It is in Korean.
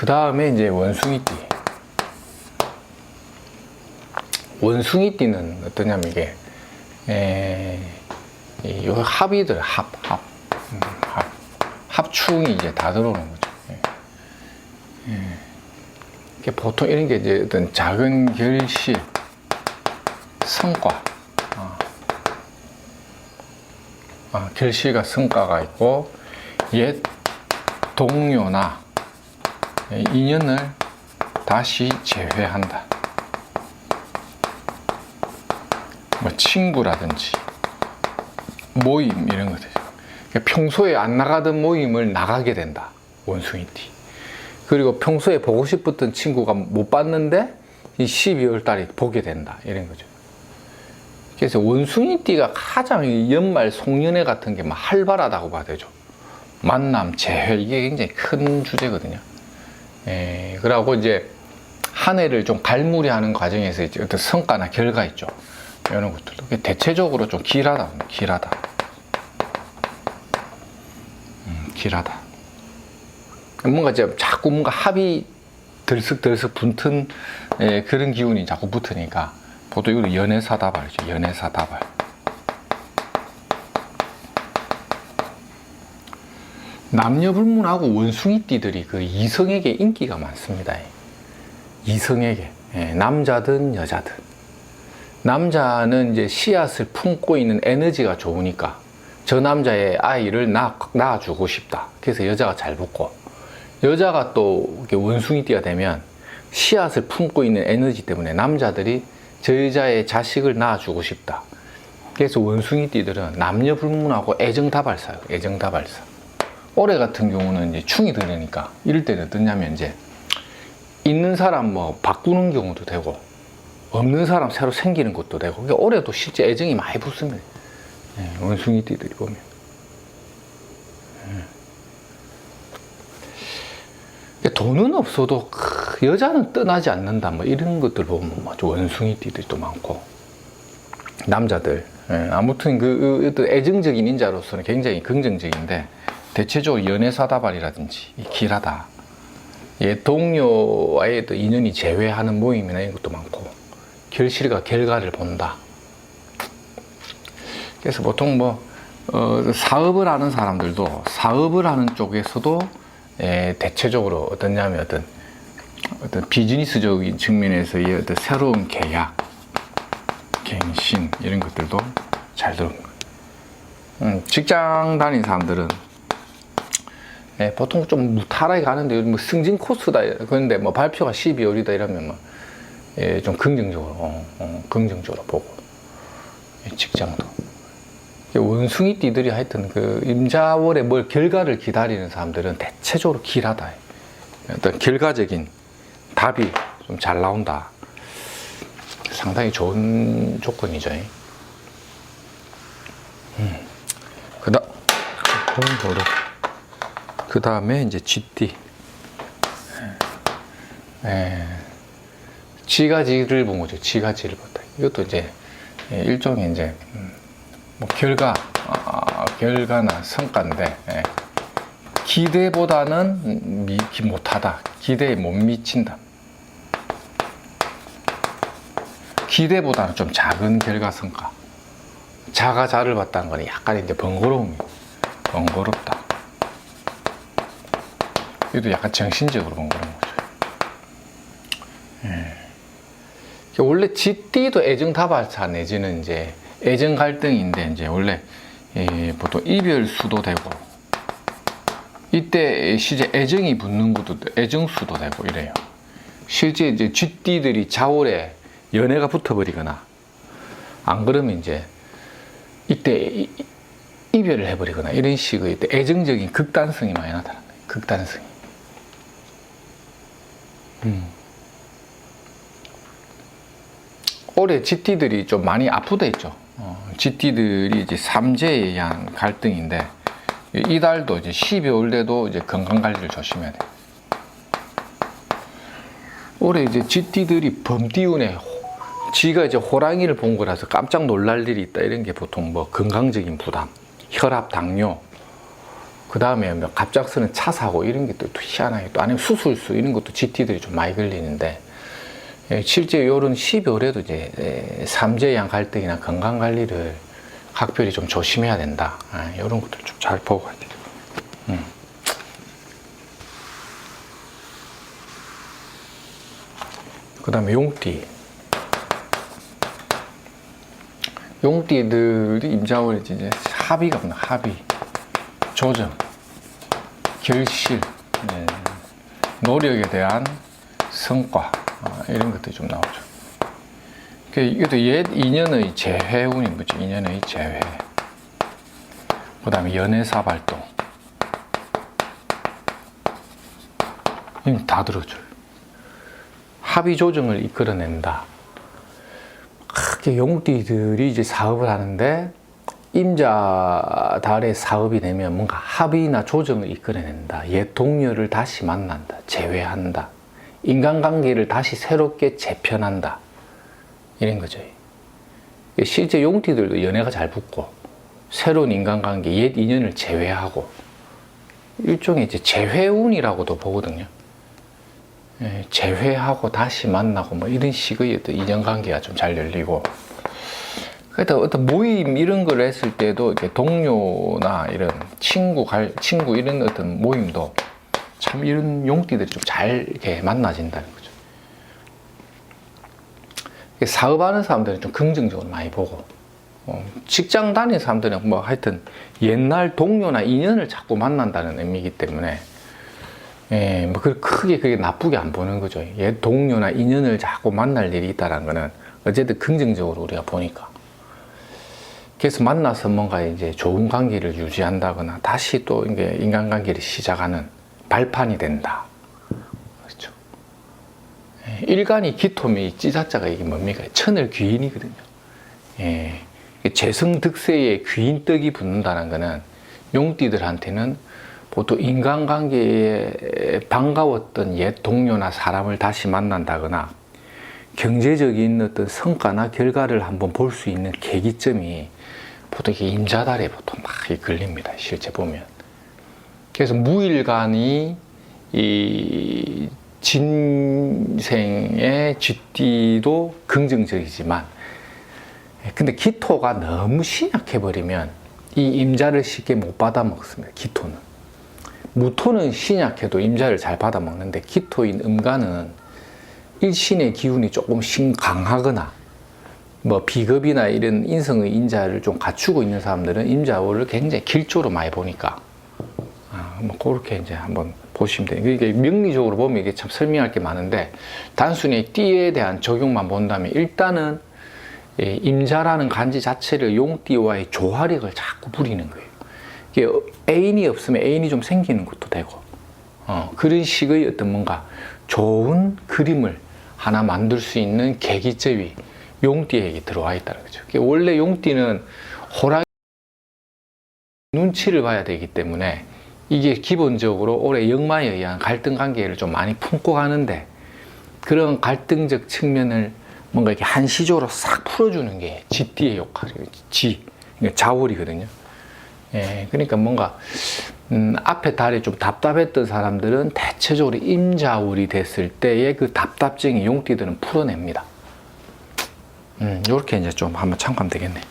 그 다음에 이제 원숭이띠. 원숭이띠는 어떠냐면 이게 요 합이들 합충이 이제 다 들어오는 거죠. 이게 보통 이런 게 이제 어떤 작은 결실, 성과, 결실과 성과가 있고 옛 동료나 인연을 다시 재회한다. 뭐 친구라든지 모임 이런 것들. 평소에 안 나가던 모임을 나가게 된다. 원숭이띠. 그리고 평소에 보고 싶었던 친구가 못 봤는데 이 12월 달에 보게 된다. 이런 거죠. 그래서 원숭이띠가 가장 연말 송년회 같은 게 막 활발하다고 봐야 되죠. 만남, 재회 이게 굉장히 큰 주제거든요. 그러고 이제 한 해를 좀 갈무리하는 과정에서 이제 어떤 성과나 결과 있죠. 이런 것들도 대체적으로 좀 길하다. 뭔가 이제 자꾸 뭔가 합이 들썩들썩 붙은 그런 기운이 자꾸 붙으니까 보통 이거 연애사다발이죠. 연애사다발. 남녀불문하고 원숭이띠들이 그 이성에게 인기가 많습니다. 이성에게. 남자든 여자든. 남자는 이제 씨앗을 품고 있는 에너지가 좋으니까 저 남자의 아이를 낳아주고 싶다. 그래서 여자가 잘 붙고, 여자가 또 이렇게 원숭이띠가 되면 씨앗을 품고 있는 에너지 때문에 남자들이 저 여자의 자식을 낳아주고 싶다. 그래서 원숭이띠들은 남녀 불문하고 애정다발사예요. 애정다발사. 올해 같은 경우는 이제 충이 들으니까 이럴 때는 어떠냐면 이제 있는 사람 뭐 바꾸는 경우도 되고 없는 사람 새로 생기는 것도 되고. 그러니까 올해도 실제 애정이 많이 붙습니다. 원숭이띠들이 보면. 돈은 없어도 여자는 떠나지 않는다 뭐 이런 것들 보면 원숭이띠들이 또 많고. 남자들 아무튼 그 어떤 애정적인 인자로서는 굉장히 긍정적인데 대체적으로 연애사다발이라든지 길하다. 동료와의 또 인연이 재회하는 모임이나 이런 것도 많고 결실과 결과를 본다. 그래서 보통 뭐 사업을 하는 사람들도 사업을 하는 쪽에서도 대체적으로 어떠냐면 어떤 비즈니스적인 측면에서의 어떤 새로운 계약, 갱신 이런 것들도 잘 들어오는 거예요. 직장 다니는 사람들은 보통 좀 무탈하게 가는데 뭐 승진 코스다 그런데 뭐 발표가 12월이다 이러면 뭐 좀 긍정적으로 보고 직장도 원숭이띠들이 하여튼 그 임자월에 뭘 결과를 기다리는 사람들은 대체적으로 길하다. 어떤 결과적인 답이 좀 잘 나온다. 상당히 좋은 조건이죠. 그 다음에 이제 쥐띠. 쥐가지를 본 거죠. 쥐가지를 봤다. 이것도 이제 일종의 이제 뭐 결과나 성과인데 기대보다는 못하다. 기대에 못 미친다. 기대보다는 좀 작은 결과 성과. 자가 봤다는 건 약간 이제 번거롭다. 이것도 약간 정신적으로 번거로운 거죠. 원래 쥐띠도 애정다발사 내지는 이제 애정 갈등인데 이제 원래 보통 이별수도 되고 이때 실제 애정이 붙는 것도 애정수도 되고 이래요. 실제 이제 쥐띠들이 자월에 연애가 붙어버리거나 안 그러면 이제 이때 이별을 해버리거나 이런 식의 애정적인 극단성이 많이 나타나요. 극단성이. 올해 쥐띠들이 좀 많이 아프다 했죠. 쥐띠들이 이제 삼재에 의한 갈등인데 이달도 이제 12월에도 이제 건강 관리를 조심해야 돼. 올해 이제 쥐띠들이 범띠운에 쥐가 이제 호랑이를 본 거라서 깜짝 놀랄 일이 있다 이런 게 보통 뭐 건강적인 부담, 혈압, 당뇨 그 다음에 뭐 갑작스런 차 사고 이런 게 또 희한하게 또 아니면 수술수 이런 것도 GT들이 좀 많이 걸리는데 실제 요런 12월에도 이제 삼재양 갈등이나 건강 관리를 각별히 좀 조심해야 된다. 이런 것들 좀 잘 보고 가야 돼요. 그 다음에 용띠. 용띠들이 임자월에 이제 합의가 없나, 합의, 조정, 결실, 노력에 대한 성과, 이런 것들이 좀 나오죠. 이것도 옛 인연의 재회운이 뭐죠? 인연의 재회. 그 다음에 연애사 발동. 이건 다 들어줘요. 합의 조정을 이끌어낸다. 크게 용띠들이 이제 사업을 하는데 임자 달에 사업이 되면 뭔가 합의나 조정을 이끌어낸다. 옛 동료를 다시 만난다. 재회한다. 인간관계를 다시 새롭게 재편한다. 이런 거죠. 실제 용띠들도 연애가 잘 붙고 새로운 인간관계, 옛 인연을 재회하고 일종의 이제 재회운이라고도 보거든요. 재회하고 다시 만나고 뭐 이런 식의 어떤 인연관계가 좀 잘 열리고, 그러니까 어떤 모임 이런 걸 했을 때도 이렇게 동료나 이런 친구 이런 어떤 모임도 참 이런 용띠들이 좀 잘 이렇게 만나진다는 거죠. 사업하는 사람들은 좀 긍정적으로 많이 보고, 직장 다니는 사람들은 뭐 하여튼 옛날 동료나 인연을 자꾸 만난다는 의미이기 때문에 뭐 크게 그게 나쁘게 안 보는 거죠. 옛 동료나 인연을 자꾸 만날 일이 있다는 거는 어쨌든 긍정적으로 우리가 보니까. 그래서 만나서 뭔가 이제 좋은 관계를 유지한다거나 다시 또 이게 인간관계를 시작하는 발판이 된다. 그렇죠. 일간이 기토미 찌자자가 이게 뭡니까? 천을 귀인이거든요. 재성득세에 귀인떡이 붙는다는 거는 용띠들한테는 보통 인간관계에 반가웠던 옛 동료나 사람을 다시 만난다거나 경제적인 어떤 성과나 결과를 한번 볼 수 있는 계기점이 보통 임자달에 보통 막 걸립니다. 실제 보면. 그래서 무일간이 이 진생의 쥐띠도 긍정적이지만, 근데 기토가 너무 신약해버리면 이 임자를 쉽게 못 받아 먹습니다. 기토는. 무토는 신약해도 임자를 잘 받아 먹는데 기토인 음간은 일신의 기운이 조금 강하거나 뭐 비겁이나 이런 인성의 인자를 좀 갖추고 있는 사람들은 임자월을 굉장히 길조로 많이 보니까 뭐 그렇게 이제 한번 보시면 돼요. 이게 명리적으로 보면 이게 참 설명할 게 많은데 단순히 띠에 대한 적용만 본다면 일단은 임자라는 간지 자체를 용띠와의 조화력을 자꾸 부리는 거예요. 이게 애인이 없으면 애인이 좀 생기는 것도 되고 그런 식의 어떤 뭔가 좋은 그림을 하나 만들 수 있는 계기점이 용띠에게 들어와 있다는 거죠. 원래 용띠는 호랑이 눈치를 봐야 되기 때문에 이게 기본적으로 올해 역마에 의한 갈등 관계를 좀 많이 품고 가는데 그런 갈등적 측면을 뭔가 이렇게 한시적으로 싹 풀어주는 게 지띠의 역할이에요. 그러니까 자월이거든요. 그러니까 뭔가 앞에 달이 좀 답답했던 사람들은 대체적으로 임자월이 됐을 때의 그 답답증이 용띠들은 풀어냅니다. 이렇게 이제 좀 한번 참고하면 되겠네.